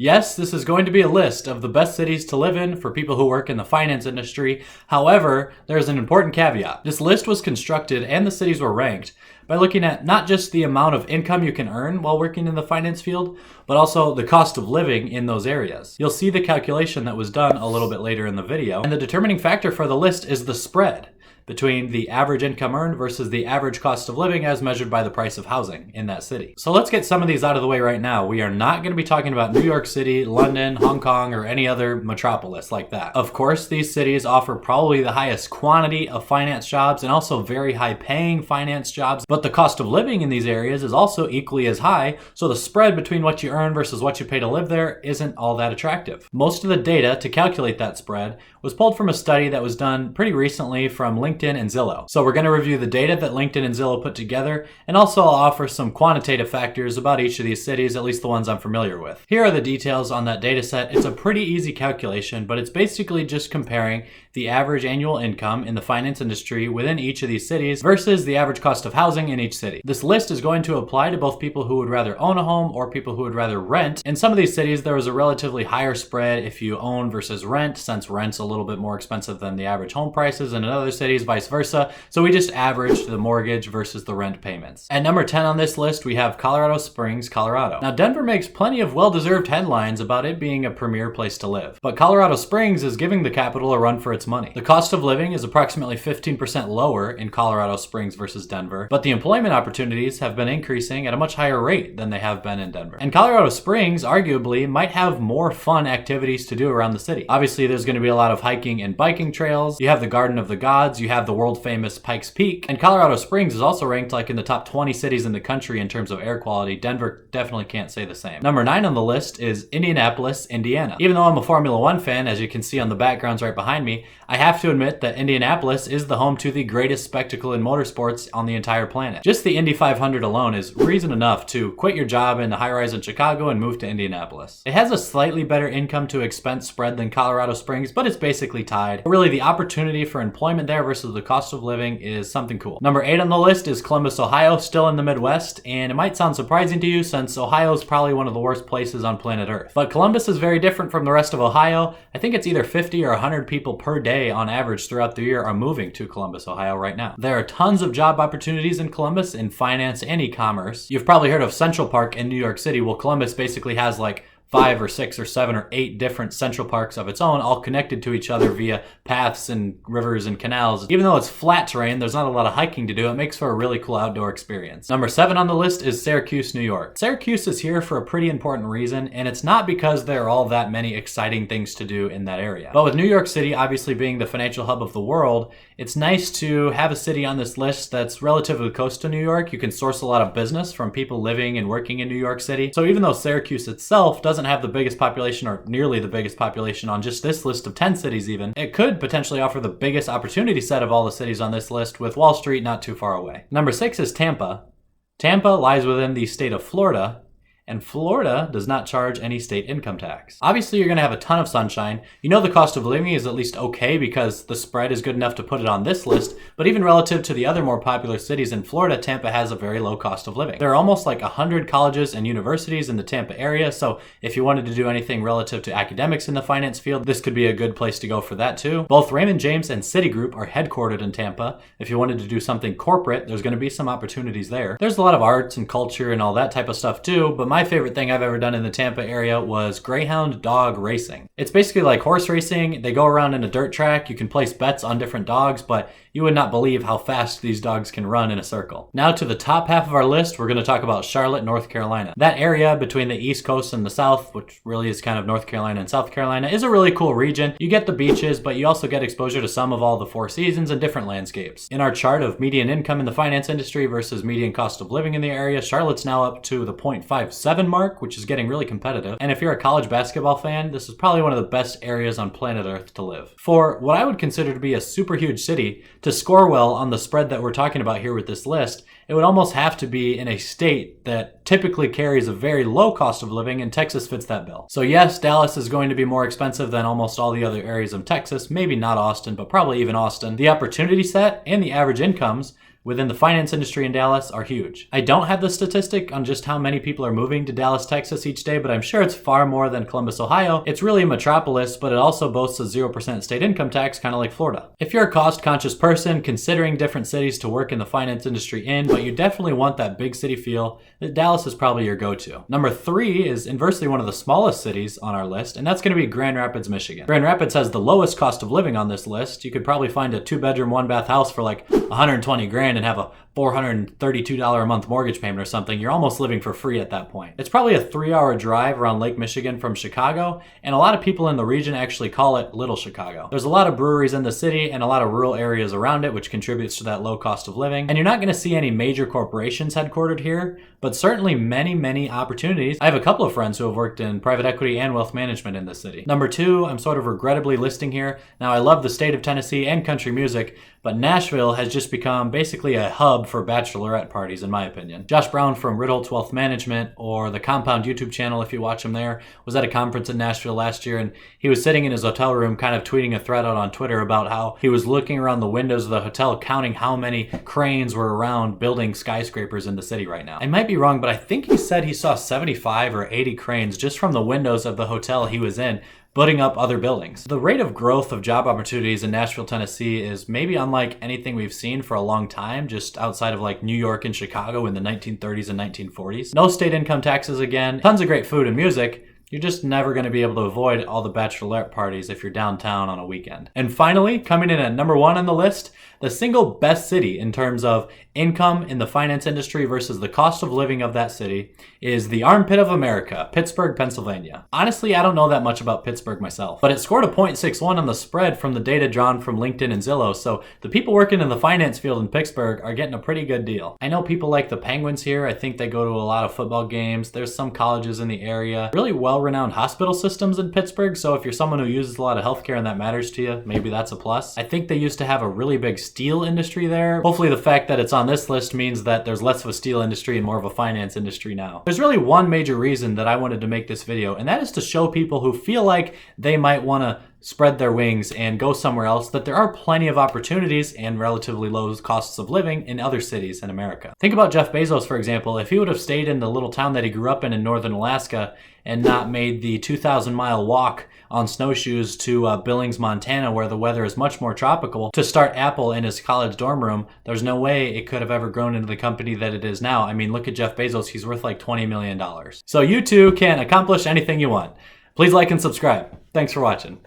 Yes, this is going to be a list of the best cities to live in for people who work in the finance industry. However, there's an important caveat. This list was constructed and the cities were ranked by looking at not just the amount of income you can earn while working in the finance field, but also the cost of living in those areas. You'll see the calculation that was done a little bit later in the video, and the determining factor for the list is the spread between the average income earned versus the average cost of living as measured by the price of housing in that city. So let's get some of these out of the way right now. We are not going to be talking about New York City, London, Hong Kong, or any other metropolis like that. Of course, these cities offer probably the highest quantity of finance jobs and also very high paying finance jobs, but the cost of living in these areas is also equally as high, so the spread between what you earn versus what you pay to live there isn't all that attractive. Most of the data to calculate that spread was pulled from a study that was done pretty recently from LinkedIn and Zillow. So we're going to review the data that LinkedIn and Zillow put together, and also I'll offer some quantitative factors about each of these cities, at least the ones I'm familiar with. Here are the details on that data set. It's a pretty easy calculation, but it's basically just comparing the average annual income in the finance industry within each of these cities versus the average cost of housing in each city. This list is going to apply to both people who would rather own a home or people who would rather rent. In some of these cities, there was a relatively higher spread if you own versus rent, since rent's a little bit more expensive than the average home prices, and in other cities, vice versa. So we just averaged the mortgage versus the rent payments. At number 10 on this list, we have Colorado Springs, Colorado. Now, Denver makes plenty of well-deserved headlines about it being a premier place to live, but Colorado Springs is giving the capital a run for its money. The cost of living is approximately 15% lower in Colorado Springs versus Denver, but the employment opportunities have been increasing at a much higher rate than they have been in Denver. And Colorado Springs arguably might have more fun activities to do around the city. Obviously, there's going to be a lot of hiking and biking trails. You have the Garden of the Gods, you have the world famous Pikes Peak, and Colorado Springs is also ranked like in the top 20 cities in the country in terms of air quality. Denver definitely can't say the same. Number 9 on the list is Indianapolis, Indiana. Even though I'm a Formula One fan, as you can see on the backgrounds right behind me, I have to admit that Indianapolis is the home to the greatest spectacle in motorsports on the entire planet. Just the Indy 500 alone is reason enough to quit your job in the high-rise in Chicago and move to Indianapolis. It has a slightly better income to expense spread than Colorado Springs, but it's basically tied. Really, the opportunity for employment there versus the cost of living is something cool. Number 8 on the list is Columbus, Ohio, still in the Midwest, and it might sound surprising to you since Ohio is probably one of the worst places on planet Earth. But Columbus is very different from the rest of Ohio. I think it's either 50 or 100 people per day on average throughout the year are moving to Columbus, Ohio right now. There are tons of job opportunities in Columbus in finance and e-commerce. You've probably heard of Central Park in New York City. Well, Columbus basically has like 5 or 6 or 7 or 8 different central parks of its own, all connected to each other via paths and rivers and canals. Even though it's flat terrain, there's not a lot of hiking to do. It makes for a really cool outdoor experience. Number 7 on the list is Syracuse, New York. Syracuse is here for a pretty important reason, and it's not because there are all that many exciting things to do in that area. But with New York City obviously being the financial hub of the world, it's nice to have a city on this list that's relatively close to New York. You can source a lot of business from people living and working in New York City. So even though Syracuse itself doesn't have the biggest population or nearly the biggest population on just this list of 10 cities even, it could potentially offer the biggest opportunity set of all the cities on this list, with Wall Street not too far away. Number 6 is Tampa. Tampa lies within the state of Florida, and Florida does not charge any state income tax. Obviously, you're gonna have a ton of sunshine. You know the cost of living is at least okay because the spread is good enough to put it on this list, but even relative to the other more popular cities in Florida, Tampa has a very low cost of living. There are almost like 100 colleges and universities in the Tampa area, so if you wanted to do anything relative to academics in the finance field, this could be a good place to go for that too. Both Raymond James and Citigroup are headquartered in Tampa. If you wanted to do something corporate, there's gonna be some opportunities there. There's a lot of arts and culture and all that type of stuff too, but my favorite thing I've ever done in the Tampa area was greyhound dog racing. It's basically like horse racing. They go around in a dirt track. You can place bets on different dogs, but you would not believe how fast these dogs can run in a circle. Now to the top half of our list, we're going to talk about Charlotte, North Carolina. That area between the East Coast and the South, which really is kind of North Carolina and South Carolina, is a really cool region. You get the beaches, but you also get exposure to some of all the 4 seasons and different landscapes. In our chart of median income in the finance industry versus median cost of living in the area, Charlotte's now up to the 0.57 mark, which is getting really competitive. And if you're a college basketball fan, this is probably one of the best areas on planet Earth to live. For what I would consider to be a super huge city, to score well on the spread that we're talking about here with this list, it would almost have to be in a state that typically carries a very low cost of living, and Texas fits that bill. So yes, Dallas is going to be more expensive than almost all the other areas of Texas, maybe not Austin, but probably even Austin. The opportunity set and the average incomes within the finance industry in Dallas are huge. I don't have the statistic on just how many people are moving to Dallas, Texas each day, but I'm sure it's far more than Columbus, Ohio. It's really a metropolis, but it also boasts a 0% state income tax, kind of like Florida. If you're a cost-conscious person considering different cities to work in the finance industry in, but you definitely want that big city feel, Dallas is probably your go-to. Number 3 is inversely one of the smallest cities on our list, and that's going to be Grand Rapids, Michigan. Grand Rapids has the lowest cost of living on this list. You could probably find a 2-bedroom, 1-bath house for like 120 grand and have a $432 a month mortgage payment or something. You're almost living for free at that point. It's probably a 3-hour drive around Lake Michigan from Chicago, and a lot of people in the region actually call it Little Chicago. There's a lot of breweries in the city and a lot of rural areas around it, which contributes to that low cost of living. And you're not going to see any major corporations headquartered here, but certainly many opportunities. I have a couple of friends who have worked in private equity and wealth management in this city. Number 2, I'm sort of regrettably listing here. Now, I love the state of Tennessee and country music, but Nashville has just become basically a hub for bachelorette parties, in my opinion. Josh Brown from Ritholtz Wealth Management, or the Compound YouTube channel if you watch him there, was at a conference in Nashville last year, and he was sitting in his hotel room kind of tweeting a thread out on Twitter about how he was looking around the windows of the hotel counting how many cranes were around building skyscrapers in the city right now. I might be wrong, but I think he said he saw 75 or 80 cranes just from the windows of the hotel he was in, putting up other buildings. The rate of growth of job opportunities in Nashville, Tennessee is maybe unlike anything we've seen for a long time, just outside of like New York and Chicago in the 1930s and 1940s. No state income taxes again, tons of great food and music. You're just never going to be able to avoid all the bachelorette parties if you're downtown on a weekend. And finally, coming in at number 1 on the list, the single best city in terms of income in the finance industry versus the cost of living of that city is the armpit of America, Pittsburgh, Pennsylvania. Honestly, I don't know that much about Pittsburgh myself, but it scored a 0.61 on the spread from the data drawn from LinkedIn and Zillow, so the people working in the finance field in Pittsburgh are getting a pretty good deal. I know people like the Penguins here. I think they go to a lot of football games. There's some colleges in the area. Really well-renowned hospital systems in Pittsburgh, so if you're someone who uses a lot of healthcare and that matters to you, maybe that's a plus. I think they used to have a really big steel industry there. Hopefully the fact that it's on this list means that there's less of a steel industry and more of a finance industry now. There's really one major reason that I wanted to make this video, and that is to show people who feel like they might want to spread their wings and go somewhere else that there are plenty of opportunities and relatively low costs of living in other cities in America. Think about Jeff Bezos, for example. If he would have stayed in the little town that he grew up in northern Alaska and not made the 2,000-mile walk on snowshoes to Billings, Montana, where the weather is much more tropical, to start Apple in his college dorm room, there's no way it could have ever grown into the company that it is now. I mean, look at Jeff Bezos. He's worth like $20 million. So you too can accomplish anything you want. Please like and subscribe. Thanks for watching.